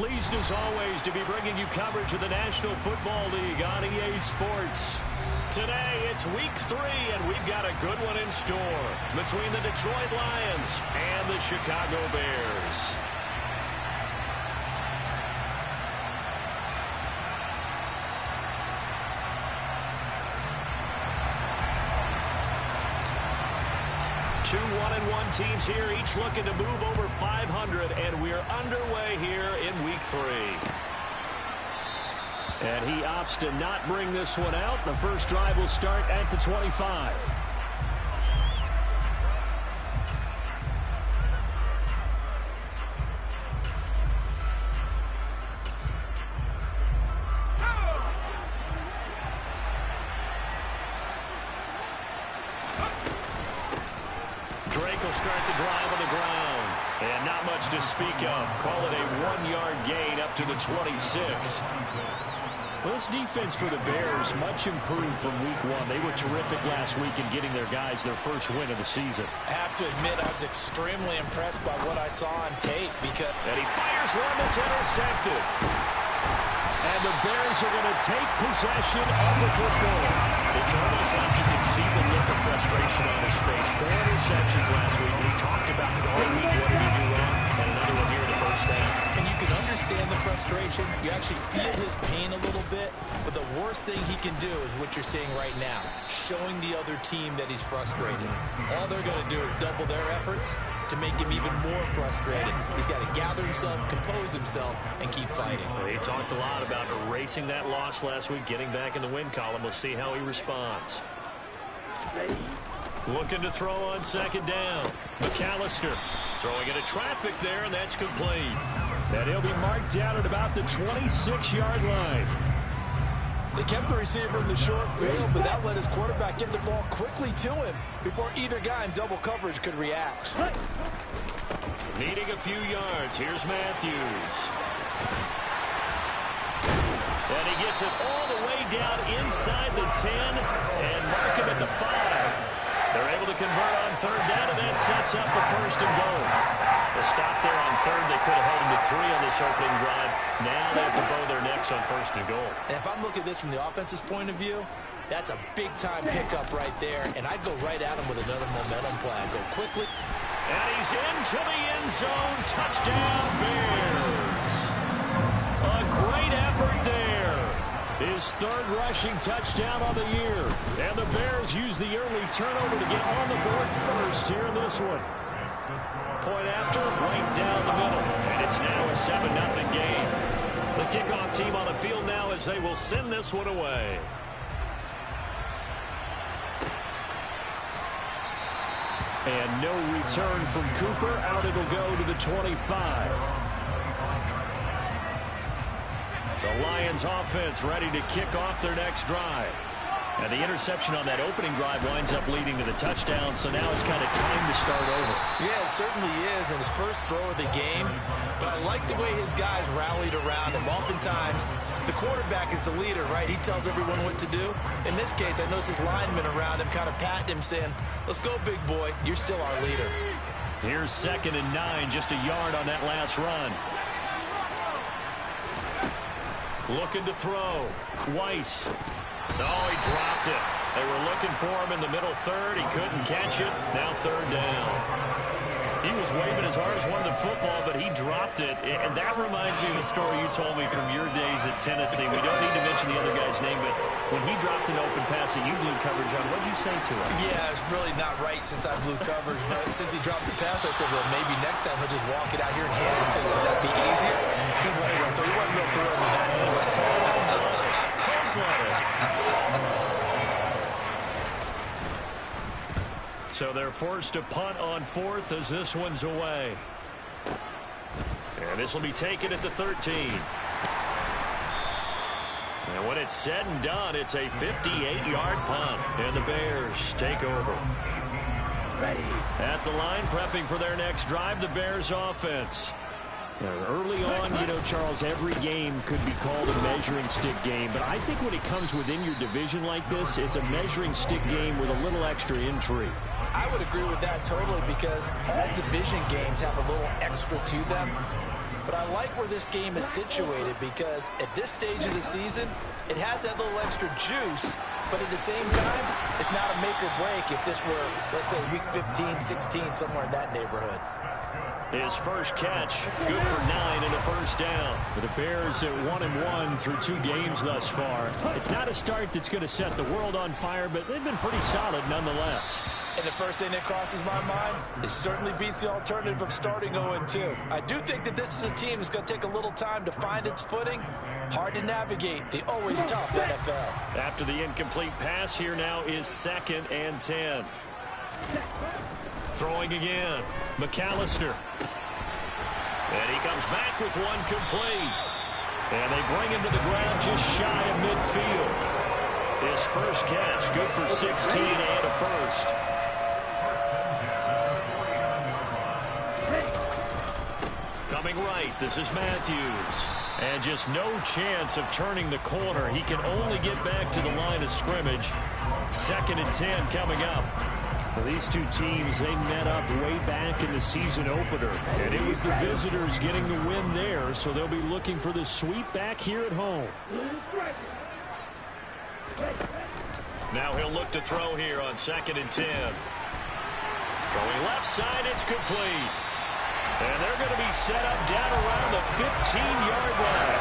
pleased as always to be bringing you coverage of the National Football League on EA Sports. Today, it's week 3, and we've got a good one in store between the Detroit Lions and the Chicago Bears. Two 1-1 teams here, each looking to move over 500, and we're underway here in week 3. And he opts to not bring this one out. The first drive will start at the 25. Drake will start the drive on the ground. And not much to speak of. Call it a 1-yard gain up to the 26. Well, this defense for the Bears, much improved from week 1. They were terrific last week in getting their guys their first win of the season. I have to admit, I was extremely impressed by what I saw on tape. And he fires one that's intercepted. And the Bears are going to take possession of the football. It's almost like you can see the look of frustration on his face. 4 interceptions last week. We talked about it all week. What did he do wrong? And another one here in the first half. And you can understand the frustration. You actually feel his pain a little bit. But the worst thing he can do is what you're seeing right now, showing the other team that he's frustrated. All they're going to do is double their efforts to make him even more frustrated. He's got to gather himself, compose himself, and keep fighting. He talked a lot about erasing that loss last week, getting back in the win column. We'll see how he responds. Looking to throw on second down. McAllister throwing into traffic there, and that's complete. And he'll be marked down at about the 26-yard line. They kept the receiver in the short field, but that let his quarterback get the ball quickly to him before either guy in double coverage could react. Needing a few yards. Here's Matthews. And he gets it all the way down inside the 10 and mark him at the 5. They're able to convert on third down, and that sets up the first and goal. The stop there on third, they could have held him to 3 on this opening drive. Now they have to bow their necks on first and goal. And if I'm looking at this from the offense's point of view, that's a big-time pickup right there, and I'd go right at him with another momentum play. I'd go quickly. And he's into the end zone. Touchdown, Bears. A great effort there. His third rushing touchdown on the year. And the Bears use the early turnover to get on the board first here in this one. Point after, right down the middle. And it's now a 7-0 game. The kickoff team on the field now as they will send this one away. And no return from Cooper. Out it'll go to the 25. The Lions offense ready to kick off their next drive. And the interception on that opening drive winds up leading to the touchdown, so now it's kind of time to start over. Yeah, it certainly is, and his first throw of the game. But I like the way his guys rallied around him. Oftentimes, the quarterback is the leader, right? He tells everyone what to do. In this case, I noticed his linemen around him kind of patting him, saying, let's go, big boy. You're still our leader. Here's 2nd and 9, just a yard on that last run. Looking to throw. Weiss. Oh, he dropped it. They were looking for him in the middle third. He couldn't catch it. Now third down. He was waving his arms, wanted the football, but he dropped it. And that reminds me of a story you told me from your days at Tennessee. We don't need to mention the other guy's name, but when he dropped an open pass and you blew coverage on, what did you say to him? Yeah, it's really not right since I blew coverage, but since he dropped the pass, I said, well, maybe next time he'll just walk it out here and hand it to you. Would that be easier? He wasn't real thrilled with that news. So they're forced to punt on 4th as this one's away. And this will be taken at the 13. And when it's said and done, it's a 58-yard punt. And the Bears take over. Ready. At the line, prepping for their next drive, the Bears offense. Early on, you know, Charles, every game could be called a measuring stick game. But I think when it comes within your division like this, it's a measuring stick game with a little extra intrigue. I would agree with that totally, because all division games have a little extra to them. but I like where this game is situated because at this stage of the season, it has that little extra juice, but at the same time, it's not a make or break if this were, let's say, week 15, 16, somewhere in that neighborhood. His first catch, good for 9 and a first down. The Bears at 1-1 through 2 games thus far. It's not a start that's going to set the world on fire, but they've been pretty solid nonetheless. And the first thing that crosses my mind, it certainly beats the alternative of starting 0-2. I do think that this is a team that's going to take a little time to find its footing. Hard to navigate the always tough NFL. After the incomplete pass, here now is 2nd and 10. Throwing again, McAllister. And he comes back with one complete. And they bring him to the ground just shy of midfield. His first catch, good for 16 and a first. Coming right, this is Matthews. And just no chance of turning the corner. He can only get back to the line of scrimmage. 2nd and 10 coming up. Well, these two teams, they met up way back in the season opener. And it was the visitors getting the win there, so they'll be looking for the sweep back here at home. Now he'll look to throw here on 2nd and 10. Throwing left side, it's complete. And they're going to be set up down around the 15-yard line.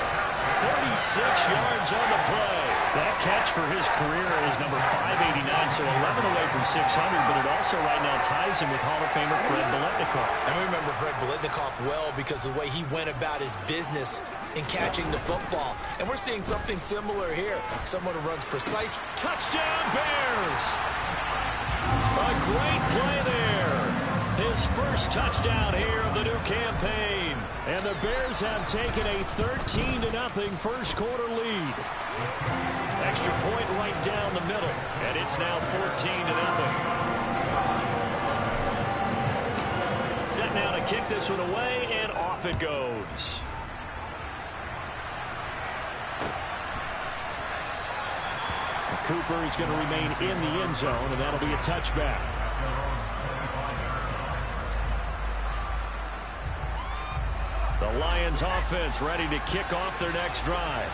36 yards on the play. That catch for his career is number 589, so 11 away from 600, but it also right now ties him with Hall of Famer Fred Biletnikoff. And we remember Fred Biletnikoff well because of the way he went about his business in catching the football. And we're seeing something similar here. Someone who runs precise. Touchdown, Bears! A great play there. His first touchdown here of the new campaign. And the Bears have taken a 13-0 first quarter lead. Extra point right down the middle. And it's now 14-0. Set now to kick this one away, and off it goes. Cooper is going to remain in the end zone, and that'll be a touchback. The Lions offense ready to kick off their next drive.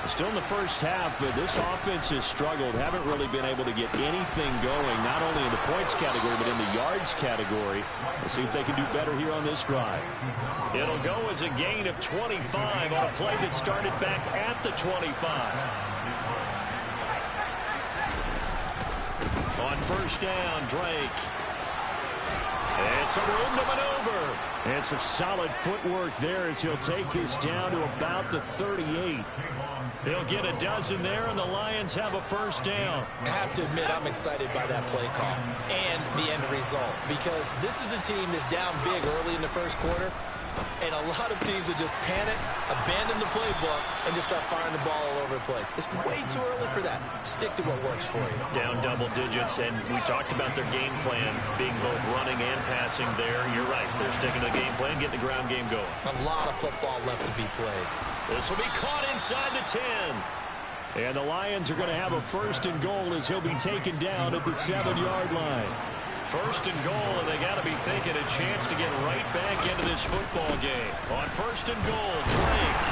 Still in the first half, but this offense has struggled. Haven't really been able to get anything going, not only in the points category, but in the yards category. Let's see if they can do better here on this drive. It'll go as a gain of 25 on a play that started back at the 25. On first down, Drake. And some room to maneuver. And some solid footwork there as he'll take this down to about the 38. He'll get a dozen there, and the Lions have a first down. I have to admit, I'm excited by that play call and the end result because this is a team that's down big early in the first quarter, and a lot of teams will just panic, abandon the playbook, and just start firing the ball all over the place. It's way too early for that. Stick to what works for you. Down double digits, and we talked about their game plan being both running and passing there. You're right. They're sticking to the game plan, getting the ground game going. A lot of football left to be played. This will be caught inside the 10. And the Lions are going to have a first and goal as he'll be taken down at the 7-yard line. First and goal, and they got to be thinking a chance to get right back into this football game. On first and goal, Drake.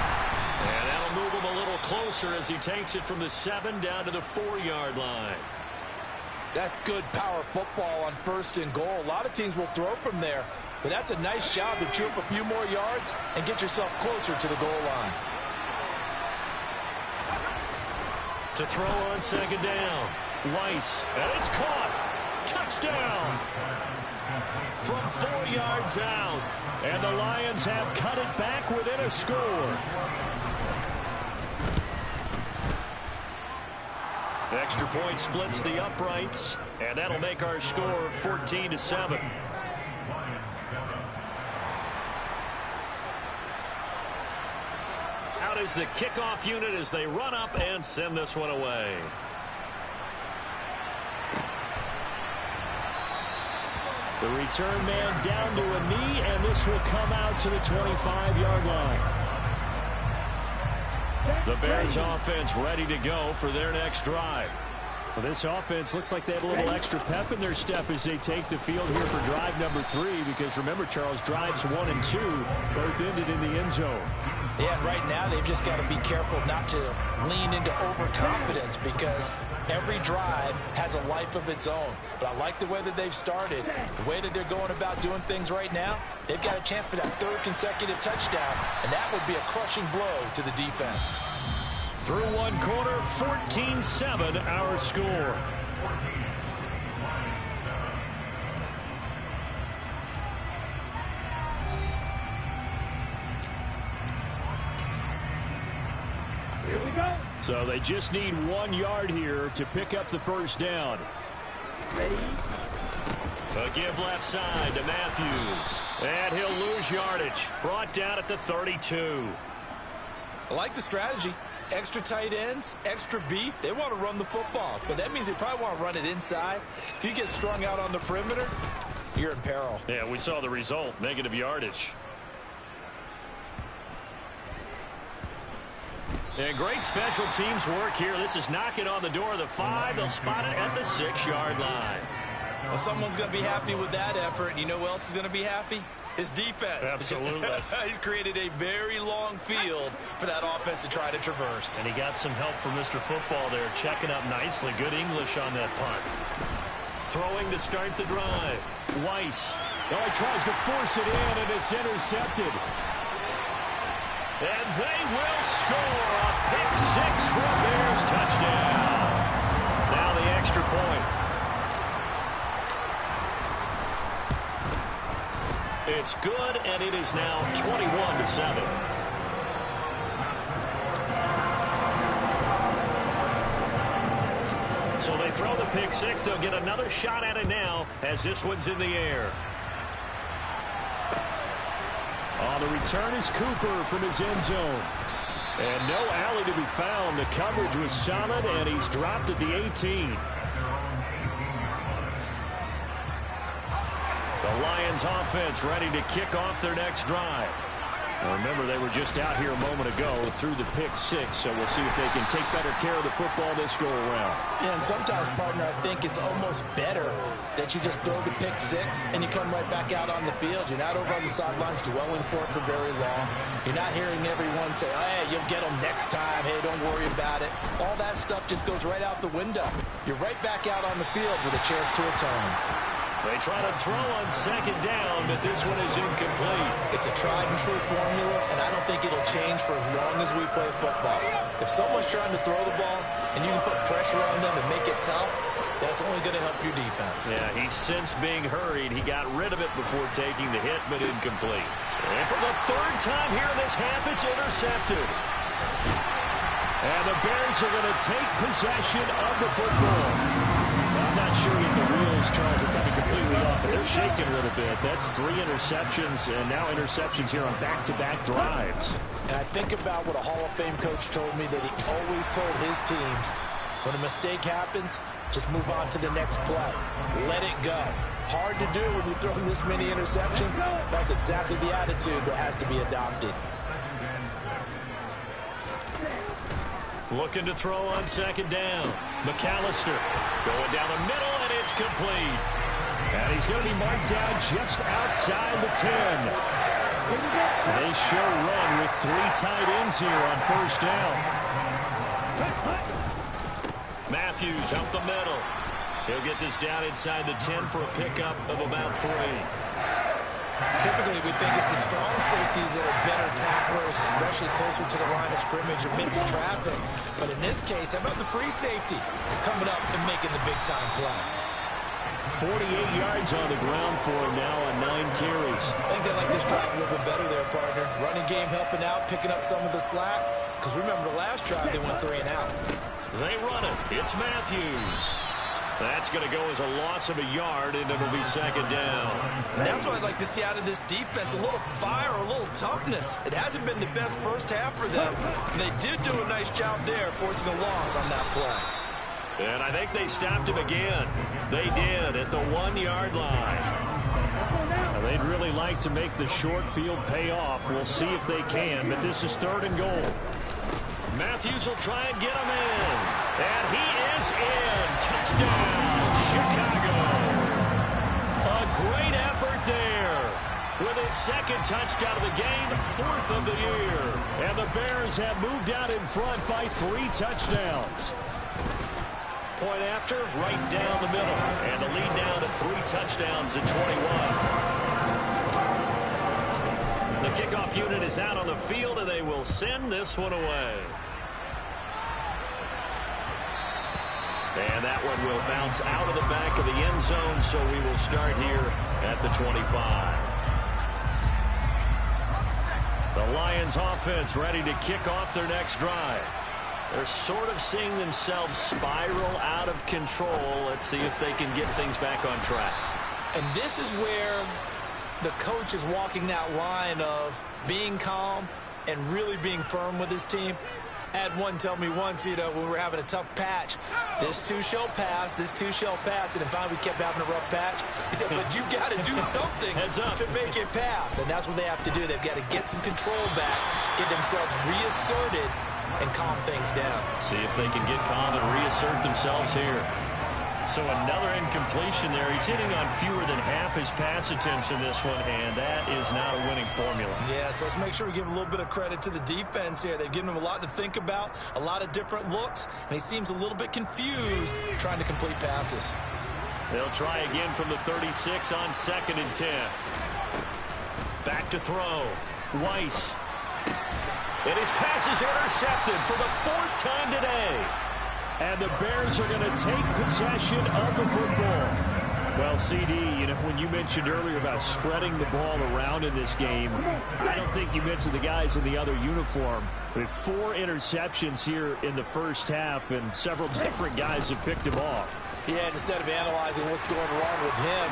And that'll move him a little closer as he takes it from the 7 down to the 4-yard line. That's good power football on first and goal. A lot of teams will throw from there, but that's a nice job to chew up a few more yards and get yourself closer to the goal line. To throw on second down, Weiss, and it's caught. Touchdown from 4 yards out, and the Lions have cut it back within a score. The extra point splits the uprights, and that'll make our score 14-7. Out is the kickoff unit as they run up and send this one away. The return man down to a knee, and this will come out to the 25-yard line. The Bears offense ready to go for their next drive. Well, this offense looks like they have a little extra pep in their step as they take the field here for drive number 3, because remember, Charles, drives 1 and 2 both ended in the end zone. Yeah, and right now they've just got to be careful not to lean into overconfidence, because every drive has a life of its own. But I like the way that they've started, the way that they're going about doing things right now. They've got a chance for that 3rd consecutive touchdown, and that would be a crushing blow to the defense. Through one quarter, 14-7 our score. Here we go. So they just need 1 yard here to pick up the first down. Ready? A give left side to Matthews. And he'll lose yardage. Brought down at the 32. I like the strategy. Extra tight ends, extra beef. They want to run the football, but that means they probably want to run it inside. If you get strung out on the perimeter, you're in peril. Yeah, we saw the result. Negative yardage. And great special teams work here. This is knocking on the door of the 5. They'll spot it at the 6-yard line. Well, someone's going to be happy with that effort. You know who else is going to be happy? His defense. Absolutely. He's created a very long field for that offense to try to traverse. And he got some help from Mr. Football there, checking up nicely. Good English on that punt. Throwing to start the drive. Weiss. Oh, he tries to force it in, and it's intercepted. And they will score a pick-6 for a Bears touchdown. Now the extra point. It's good, and it is now 21-7. So they throw the pick-6. They'll get another shot at it now as this one's in the air. On the return is Cooper from his end zone. And no alley to be found. The coverage was solid, and he's dropped at the 18. The Lions offense ready to kick off their next drive. Now remember, they were just out here a moment ago through the pick-6, so we'll see if they can take better care of the football this go-around. Yeah, and sometimes, partner, I think it's almost better that you just throw the pick-6 and you come right back out on the field. You're not over on the sidelines dwelling for it for very long. You're not hearing everyone say, oh, hey, you'll get them next time. Hey, don't worry about it. All that stuff just goes right out the window. You're right back out on the field with a chance to atone. They try to throw on second down, but this one is incomplete. It's a tried-and-true formula, and I don't think it'll change for as long as we play football. If someone's trying to throw the ball and you can put pressure on them and make it tough, that's only going to help your defense. Yeah, he's since being hurried. He got rid of it before taking the hit, but incomplete. And for the 3rd time here in this half, it's intercepted. And the Bears are going to take possession of the football. I'm not sure that the wheels, Charles, are coming completely off, but they're shaking a little bit. That's 3 interceptions, and now interceptions here on back-to-back drives. And I think about what a Hall of Fame coach told me, that he always told his teams, when a mistake happens, just move on to the next play. Let it go. Hard to do when you throw this many interceptions. That's exactly the attitude that has to be adopted. Looking to throw on second down. McAllister going down the middle, and it's complete. And he's going to be marked down just outside the 10. They show run with 3 tight ends here on first down. Matthews up the middle. He'll get this down inside the 10 for a pickup of about 3. Typically, we think it's the strong safeties that are better tacklers, especially closer to the line of scrimmage amidst traffic. But in this case, how about the free safety coming up and making the big-time play? 48 yards on the ground for him now on 9 carries. I think they like this drive a little bit better there, partner. Running game helping out, picking up some of the slack. Because remember, the last drive, they went 3 and out. They run it. It's Matthews. That's going to go as a loss of a yard, and it'll be second down. And that's what I'd like to see out of this defense, a little fire, a little toughness. It hasn't been the best first half for them. And they did do a nice job there, forcing a loss on that play. And I think they stopped him again. They did at the 1-yard line. Now, they'd really like to make the short field pay off. We'll see if they can, but this is 3rd and goal. Matthews will try and get him in. And he is in. Touchdown, Chicago. A great effort there. With his second touchdown of the game, 4th of the year. And the Bears have moved out in front by 3 touchdowns. Point after, right down the middle. And the lead down to 3 touchdowns at 21. The kickoff unit is out on the field, and they will send this one away. And that one will bounce out of the back of the end zone, so we will start here at the 25. The Lions offense ready to kick off their next drive. They're sort of seeing themselves spiral out of control. Let's see if they can get things back on track. And this is where the coach is walking that line of being calm and really being firm with his team. I had one tell me once, when we were having a tough patch, this too shall pass, this too shall pass, and finally we kept having a rough patch. He said, but you've got to do something to make it pass, and that's what they have to do. They've got to get some control back, get themselves reasserted, and calm things down. See if they can get calm and reassert themselves here. So another incompletion there. He's hitting on fewer than half his pass attempts in this one, and that is not a winning formula. Yeah, so let's make sure we give a little bit of credit to the defense here. They've given him a lot to think about, a lot of different looks, and he seems a little bit confused trying to complete passes. They'll try again from the 36 on 2nd and 10. Back to throw. Weiss. And his pass is intercepted for the 4th time today. And the Bears are going to take possession of the football. Well, CD, when you mentioned earlier about spreading the ball around in this game, I don't think you mentioned the guys in the other uniform. With 4 interceptions here in the first half, and several different guys have picked him off. Yeah, instead of analyzing what's going wrong with him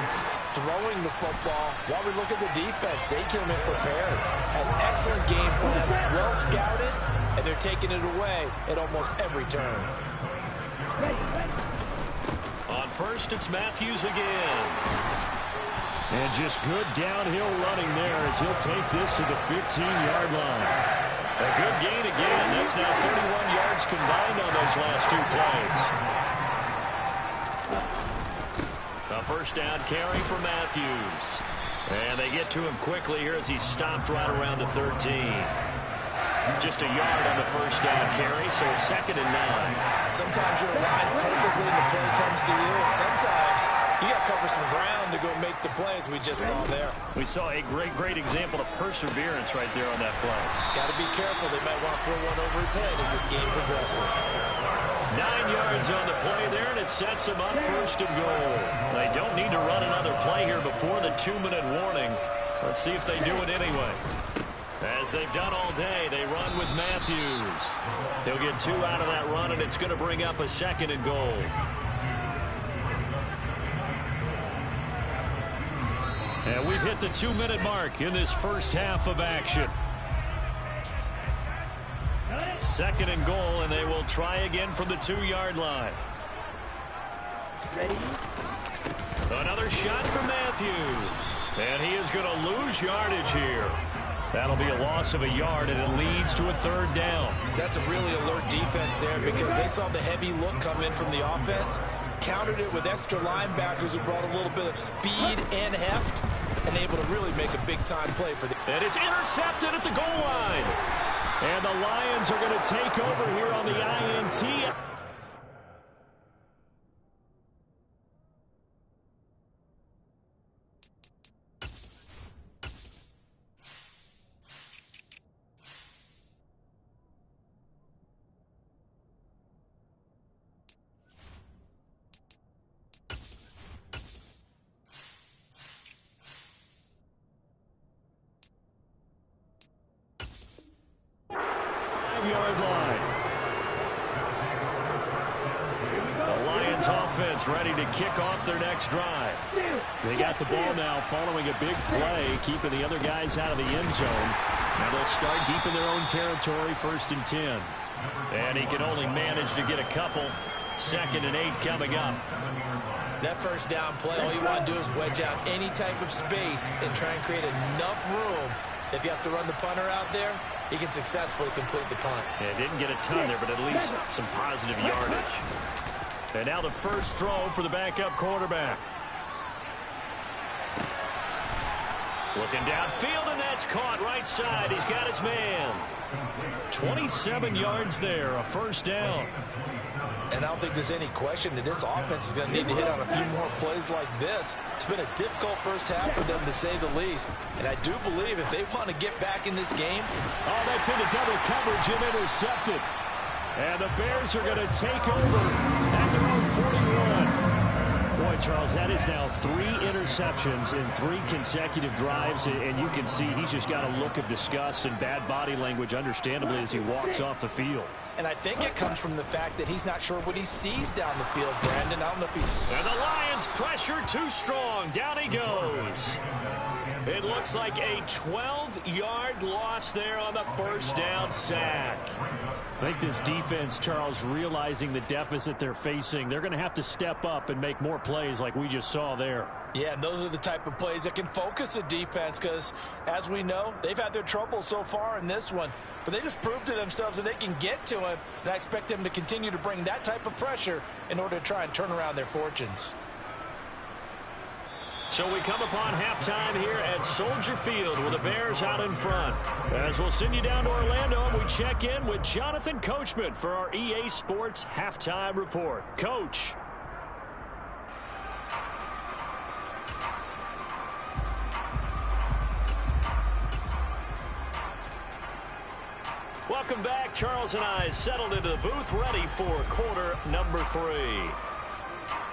throwing the football, while we look at the defense, they came in prepared. Had an excellent game plan, well scouted, and they're taking it away at almost every turn. On first, it's Matthews again. And just good downhill running there as he'll take this to the 15-yard line. A good gain again. That's now 31 yards combined on those last 2 plays. A first down carry for Matthews. And they get to him quickly here as he's stopped right around the 13. Just a yard on the first down carry, so it's 2nd and 9. Sometimes you're aligned perfectly and the play comes to you, and sometimes you got to cover some ground to go make the plays we just saw there. We saw a great example of perseverance right there on that play. Got to be careful. They might want to throw one over his head as this game progresses. 9 yards on the play there, and it sets him up 1st and goal. They don't need to run another play here before the 2-minute warning. Let's see if they do it anyway. As they've done all day, they run with Matthews. He'll get 2 out of that run, and it's going to bring up a 2nd and goal. And we've hit the 2-minute mark in this first half of action. 2nd and goal, and they will try again from the 2-yard line. Ready? Another shot for Matthews. And he is going to lose yardage here. That'll be a loss of a yard, and it leads to a 3rd down. That's a really alert defense there because they saw the heavy look come in from the offense, countered it with extra linebackers who brought a little bit of speed and heft, and able to really make a big-time play for them. And it's intercepted at the goal line. And the Lions are going to take over here on the INT. Yard line. The Lions offense ready to kick off their next drive. They got the ball now following a big play, keeping the other guys out of the end zone. Now they'll start deep in their own territory, 1st and 10. And he can only manage to get a couple. 2nd and 8 coming up. That first down play, all you want to do is wedge out any type of space and try and create enough room If you have to run the punter out there, he can successfully complete the punt. Yeah, didn't get a ton there, but at least some positive yardage. And now the first throw for the backup quarterback. Looking downfield, and that's caught right side. He's got his man. 27 yards there, a first down. And I don't think there's any question that this offense is going to need to hit on a few more plays like this. It's been a difficult first half for them, to say the least. And I do believe if they want to get back in this game. Oh, that's into double coverage and intercepted. And the Bears are going to take over at their own 41. Boy, Charles, that is now 3 interceptions in 3 consecutive drives, and you can see he's just got a look of disgust and bad body language, understandably, as he walks off the field. And I think it comes from the fact that he's not sure what he sees down the field, Brandon. I don't know if he's... And the Lions pressure too strong. Down he goes. It looks like a 12-yard loss there on the first down sack. I think this defense, Charles, realizing the deficit they're facing, they're going to have to step up and make more plays like we just saw there. Yeah, and those are the type of plays that can focus a defense because, as we know, they've had their trouble so far in this one. But they just proved to themselves that they can get to him, and I expect them to continue to bring that type of pressure in order to try and turn around their fortunes. So we come upon halftime here at Soldier Field with the Bears out in front. As we'll send you down to Orlando, and we check in with Jonathan Coachman for our EA Sports Halftime Report. Coach. Welcome back. Charles and I settled into the booth, ready for quarter number 3.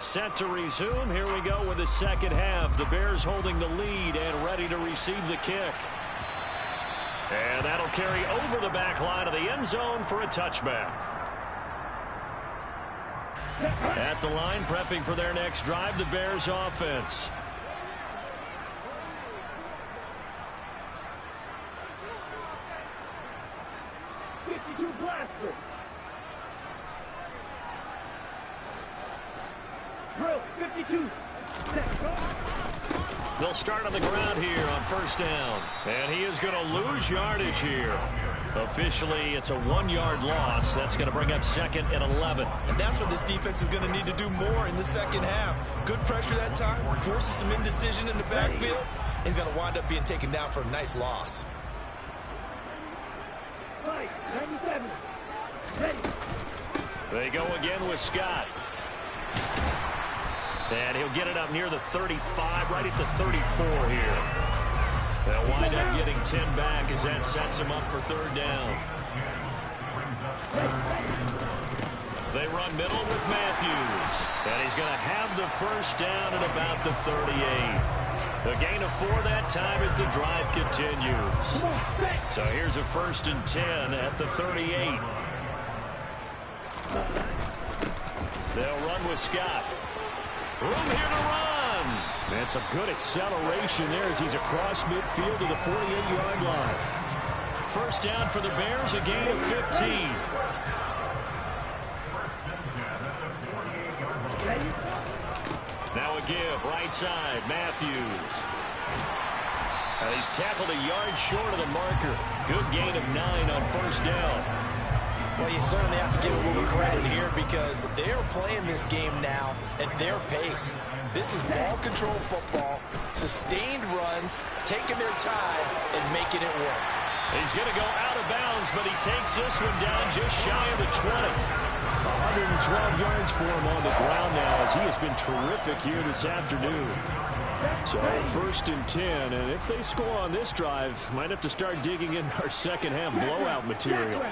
Set to resume. Here we go with the second half. The Bears holding the lead and ready to receive the kick. And that'll carry over the back line of the end zone for a touchback. At the line, prepping for their next drive, the Bears offense. They'll start on the ground here on first down. And he is going to lose yardage here. Officially, it's a 1-yard loss. That's going to bring up 2nd and 11. And that's what this defense is going to need to do more in the second half. Good pressure that time. Forces some indecision in the backfield. He's going to wind up being taken down for a nice loss. 97. They go again with Scott. And he'll get it up near the 35, right at the 34 here. They'll wind up getting 10 back as that sets him up for third down. They run middle with Matthews. And he's going to have the first down at about the 38. The gain of 4 that time as the drive continues. So here's a 1st and 10 at the 38. They'll run with Scott. Room here to run. That's a good acceleration there as he's across midfield to the 48-yard line. First down for the Bears, a gain of 15. Now a give, right side, Matthews. He's tackled a yard short of the marker. Good gain of 9 on first down. Well, you certainly have to give a little credit here because they're playing this game now at their pace. This is ball control football, sustained runs, taking their time, and making it work. He's going to go out of bounds, but he takes this one down just shy of the 20. 112 yards for him on the ground now as he has been terrific here this afternoon. So 1st and 10, and if they score on this drive, might have to start digging in our second half blowout material.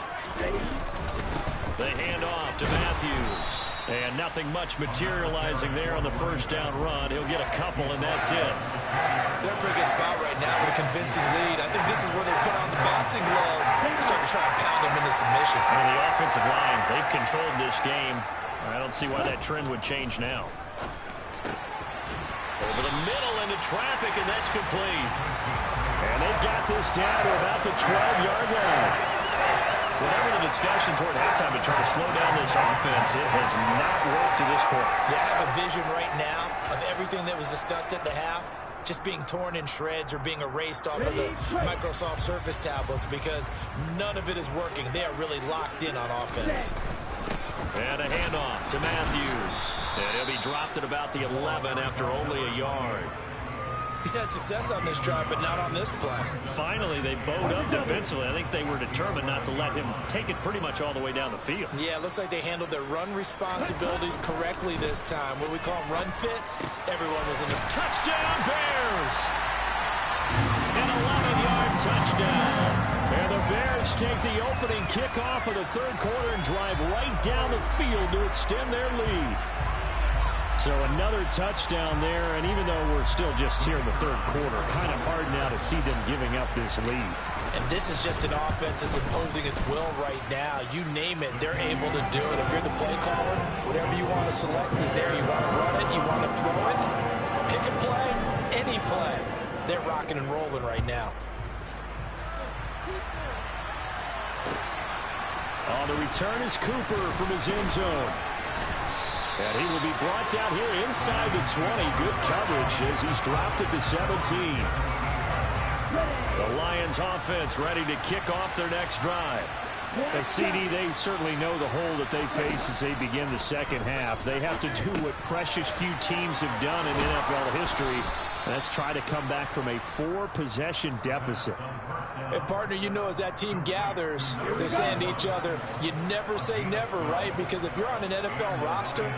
They hand off to Matthews. And nothing much materializing there on the first down run. He'll get a couple, and that's it. They're in a pretty good spot right now with a convincing lead. I think this is where they put on the boxing gloves and start to try and pound them into submission. And the offensive line, they've controlled this game. I don't see why that trend would change now. Over the middle into traffic, and that's complete. And they've got this down to about the 12-yard line. Whatever the discussions were at halftime to try to slow down this offense, it has not worked to this point. You have a vision right now of everything that was discussed at the half. just being torn in shreds or being erased off of the Microsoft Surface tablets, because none of it is working. They are really locked in on offense. And a handoff to Matthews. And he'll be dropped at about the 11 after only a yard. He's had success on this drive, but not on this play. Finally, they bowed up defensively. I think they were determined not to let him take it pretty much all the way down the field. Yeah, it looks like they handled their run responsibilities correctly this time. What we call them run fits, everyone was in the touchdown Bears. An 11-yard touchdown. And the Bears take the opening kickoff of the third quarter and drive right down the field to extend their lead. So another touchdown there, and even though we're still just here in the third quarter, kind of hard now to see them giving up this lead. And this is just an offense that's imposing its will right now. You name it, they're able to do it. If you're the play caller, whatever you want to select is there. You want to run it, you want to throw it, pick a play, any play. They're rocking and rolling right now. Oh, the return is Cooper from his end zone. And he will be brought down here inside the 20. Good coverage as he's dropped at the 17. The Lions offense ready to kick off their next drive. At CD, they certainly know the hole that they face as they begin the second half. They have to do what precious few teams have done in NFL history, and that's try to come back from a 4-possession deficit. And, partner, you know, as that team gathers, they're saying to each other, you never say never, right? Because if you're on an NFL roster,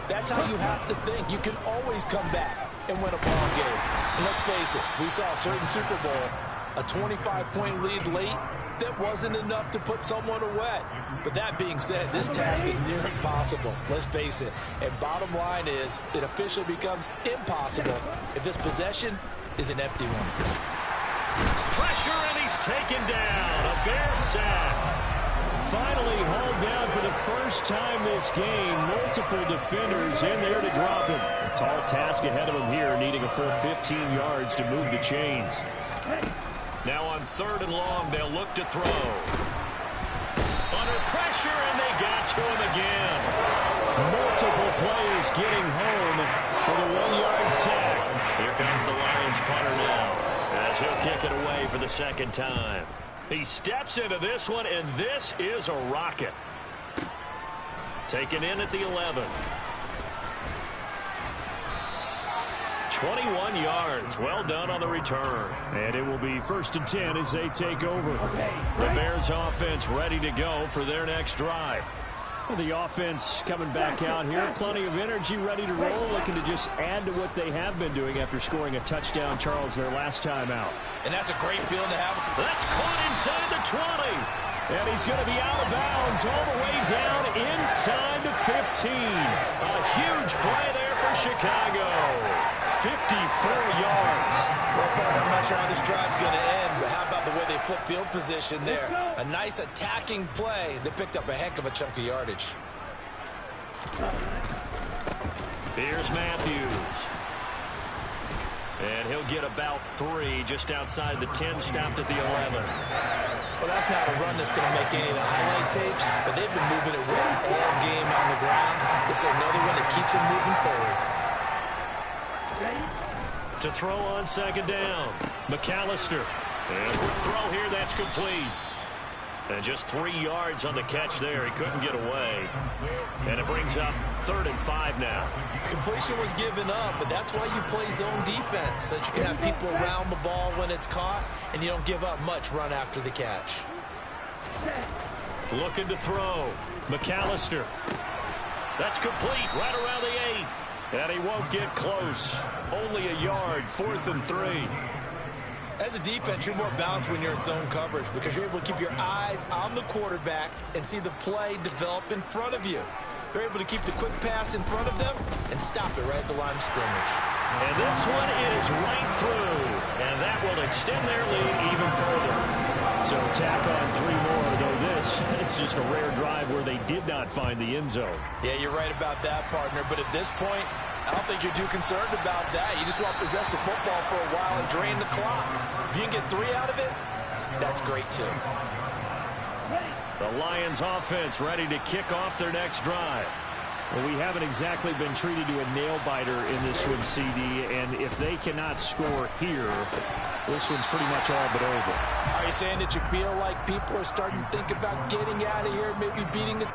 that's how you have to think. You can always come back and win a ball game. And let's face it, we saw a certain Super Bowl, a 25-point lead late, that wasn't enough to put someone away. But that being said, this task is near impossible. Let's face it. And bottom line is, it officially becomes impossible if this possession is an empty one. Pressure, and he's taken down. A Bear sack. Finally hauled down for the first time this game. Multiple defenders in there to drop him. A tall task ahead of him here, needing a full 15 yards to move the chains. Now on 3rd and long, they'll look to throw. Under pressure, and they got to him again. Multiple players getting home for the 1-yard sack. Here comes the Lions punter now, as he'll kick it away for the second time. He steps into this one, and this is a rocket. Taken in at the 11. 21 yards. Well done on the return. And it will be 1st and 10 as they take over. The Bears offense ready to go for their next drive. Well, the offense coming back out here. Plenty of energy, ready to roll, looking to just add to what they have been doing after scoring a touchdown, Charles, their last time out. And that's a great feeling to have. That's caught inside the 20. And he's going to be out of bounds all the way down inside the 15. A huge play there for Chicago. 54 yards. Well, partner, I'm not sure how this drive's going to end, but how about the way they flip field position there? A nice attacking play that picked up a heck of a chunk of yardage. Here's Matthews. And he'll get about 3 just outside the 10, stopped at the 11. Well, that's not a run that's going to make any of the highlight tapes, but they've been moving it well all game on the ground. This is another one that keeps them moving forward. To throw on 2nd down, McAllister. And throw here, that's complete. And just 3 yards on the catch there. He couldn't get away. And it brings up 3rd and 5 now. Completion was given up, but that's why you play zone defense, so that you can have people around the ball when it's caught, and you don't give up much run after the catch. Looking to throw. McAllister. That's complete right around the 8. And he won't get close. Only a yard, 4th and 3. As a defense, you're more balanced when you're in zone coverage because you're able to keep your eyes on the quarterback and see the play develop in front of you. They're able to keep the quick pass in front of them and stop it right at the line of scrimmage. And this one is right through. And that will extend their lead even further. So tack on 3 more, though it's just a rare drive where they did not find the end zone. Yeah, you're right about that, partner. But at this point, I don't think you're too concerned about that. You just want to possess the football for a while and drain the clock. If you can get 3 out of it, that's great too. The Lions offense ready to kick off their next drive. Well, we haven't exactly been treated to a nail-biter in this one, CD, and if they cannot score here, this one's pretty much all but over. Are you saying that you feel like people are starting to think about getting out of here, maybe beating the...